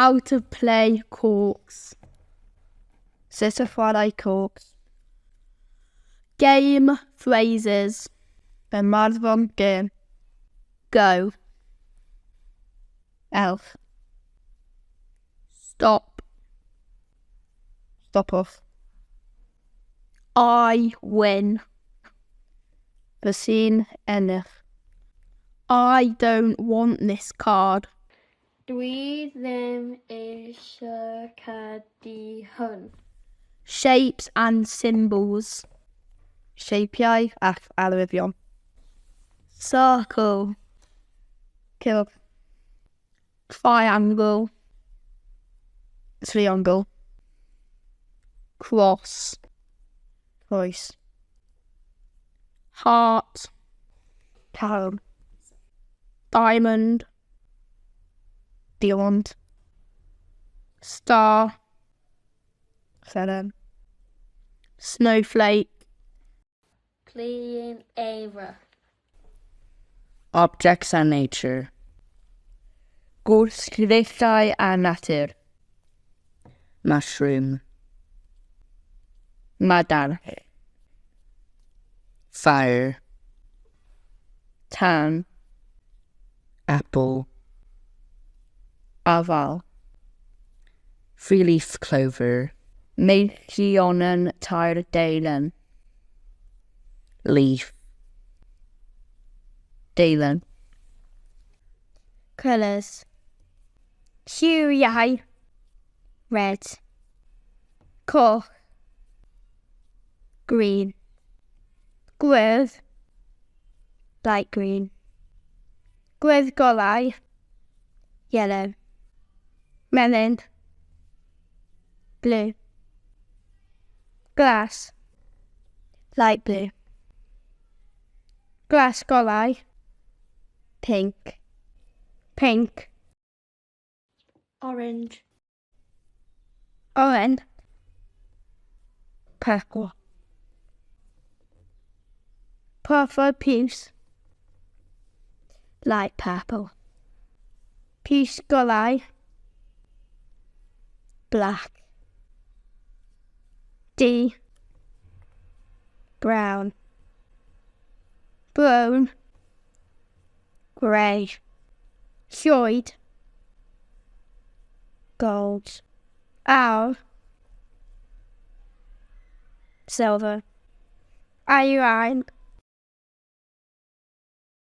How to play corks. Sut y chwarae corks. Game phrases. Ymarfer gêm. Go. Elf. Stop. Stop off. I win. Fysyn ennill. I don't want this card. Dwi ddim eisiau cedi hwn. Shapes and symbols. Shapiau ac arwyddion. Circle. Kill. Triangle. Triangle. Cross. Cross. Heart. Town. Diamond. Diamond. Star. Seven. Snowflake. Clean era. Objects and nature. Gwrthrychau a natur. Mushroom. Madar. Fire. Tan. Apple. Afal. Three-leaf clover. Meillionen tair deilen. Leaf. Deilen. Colours. Lliwiau. Red. Coch. Green. Gwyrdd. Light green. Gwyrdd golau. Yellow. Melon. Blue. Glass. Light blue. Glass golau. Pink. Pink. Orange. Orange. Purple. Purple piece. Light purple. Piece golau. Black. D. Brown. Brown. Grey. Llwyd. Gold. Awr. Silver. Iron.